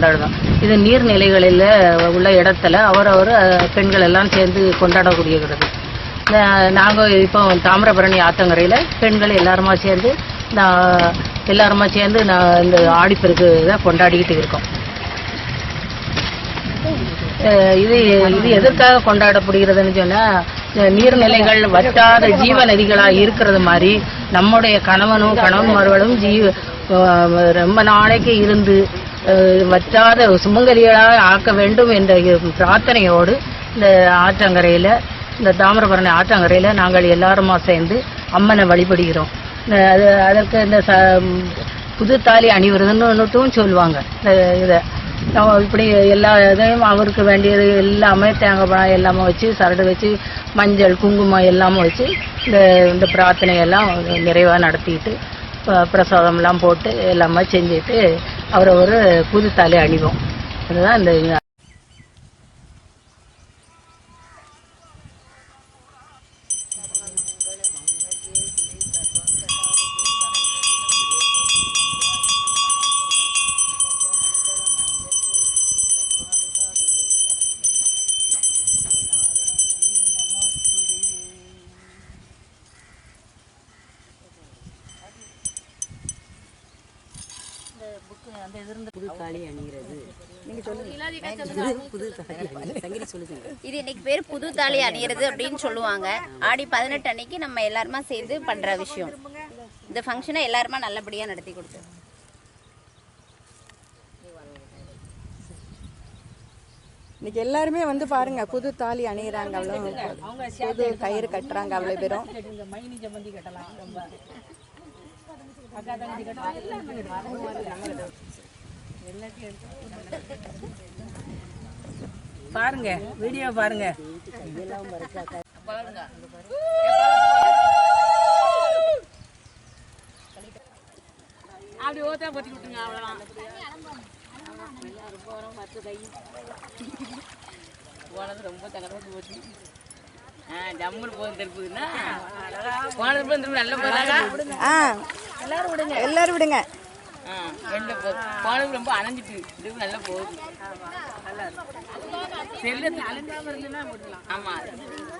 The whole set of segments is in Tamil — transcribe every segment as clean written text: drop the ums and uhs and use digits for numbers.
கொண்டாடுவோம். இது நீர்நிலைகளில் உள்ள இடத்துல அவரவர் பெண்கள் எல்லாம் சேர்ந்து கொண்டாடக்கூடியது. நாங்கள் இப்போ தாமிரபரணி ஆத்தங்கரையில் பெண்கள் எல்லாருமா சேர்ந்து இந்த ஆடிப்பெருக்கு இதை கொண்டாடிக்கிட்டு இருக்கோம். இது எதற்காக கொண்டாடப்படுகிறதுன்னு சொன்னால், நீர்நிலைகள் வற்றாத ஜீவ நதிகளாக இருக்கிறது மாதிரி நம்முடைய கணவன்மார்களும் ரொம்ப நாளைக்கு இருந்து வற்றாத சுமங்கலிகளாக ஆக்க வேண்டும் என்ற பிரார்த்தனையோடு இந்த ஆற்றங்கரையில், இந்த தாமிரபரணி ஆற்றங்கரையில் நாங்கள் எல்லாருமா சேர்ந்து அம்மனை வழிபடுகிறோம். அதற்கு இந்த புது தாலி அணிவதுன்னு சொல்லுவாங்க. இதை இப்படி எல்லா இதையும் அவருக்கு வேண்டியது எல்லாமே தேங்காய் பழம் எல்லாமே வச்சு, சரடு வச்சு, மஞ்சள் குங்குமம் எல்லாமே வச்சு இந்த பிரார்த்தனையெல்லாம் நிறைவாக நடத்திட்டு பிரசாதம்லாம் போட்டு எல்லாமே செஞ்சுட்டு அவரை ஒரு புது தாலி அணிவோம். அதுதான் இந்த இது இன்னைக்கு பேர் புது தாலி அணியிறது அப்படின்னு சொல்லுவாங்க. ஆடி 18 அன்னைக்கு நம்ம எல்லாருமா சேர்ந்து பண்ற விஷயம். இந்த ஃபங்க்ஷனை எல்லாருமா நல்லபடியா நடத்தி கொடுத்து இன்னைக்கு எல்லாருமே வந்து பாருங்க, புது தாலி அணியிறாங்க, அவ்வளோ புது கயிறு கட்டுறாங்க, அவ்வளோ பேரும். பாருங்க, வீடியோ பாருங்க. அப்படி ஓத்தா பத்தி விட்டுங்க, அவ்வளவுதான். போனது ரொம்ப தகவல் போச்சு. ஜம்முன்னு போகுது தெரிப்புதுன்னா போனது திரும்ப நல்ல போறாங்க. எல்லாரும் விடுங்க. போனது ரொம்ப அணைஞ்சிட்டு திரும்ப நல்லா போகுது. ஆமா,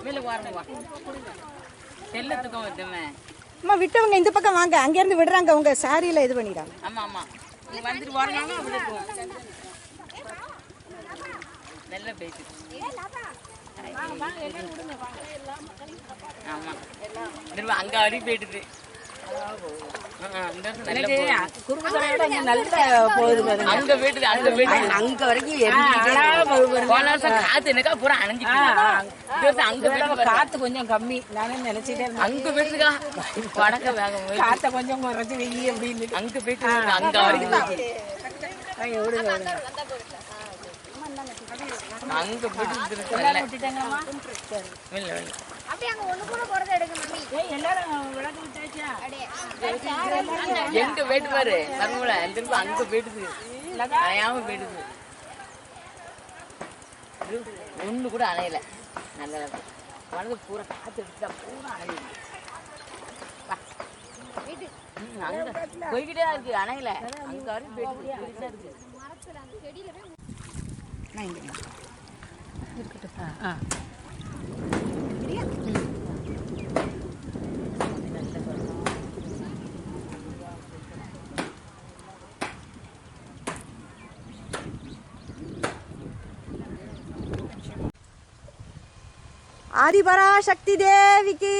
மேல போறோம். செல்லத்துக்கும் வச்சோமே. அம்மா விட்டவங்க இந்த பக்கம் வாங்க, அங்க இருந்து விடுறாங்க, உங்க சாரியில இது பண்ணிடுறாங்க. ஆமா ஆமா, நீங்க வந்துட்டு போறாங்க. நல்ல பேச்சு. ஆமா, அங்க அடி போயிடுது. அங்க போயிட்டு அங்க வரைக்கும் காத்து எனக்கா பூரா அணைஞ்சிட்டு அங்க காத்து கொஞ்சம் கம்மி. நானே நினைச்சிட்டே அங்க போயிட்டுக்கா வடக்க வேகம் காத்த கொஞ்சம் குறைச்சி வெயி அப்படின்னு அங்க போயிட்டு அங்க வரைக்கும் அங்க போயிட்டு எங்க போயிட்டு பாரு மருமூல திரும்ப அங்க போயிடுது, அணையாம போயிடுது. ஒண்ணு கூட அணையல. நல்ல வலது பூரா காத்து எடுத்துட்டா பூரா அணையுது. அங்க போய்கிட்டே இருக்கு, அணையல. அங்க வரைக்கும் போயிட்டு இருக்கு. ஆதிபராசக்தி தேவிக்கு,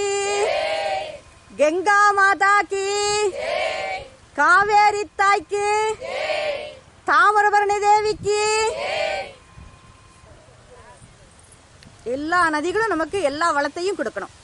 கங்கா மாதா கி, காவேரி தாய்க்கு, தாமிரபரணி தேவிக்கு. எல்லா நதிகளும் நமக்கு எல்லா வளத்தையும் கொடுக்கணும்.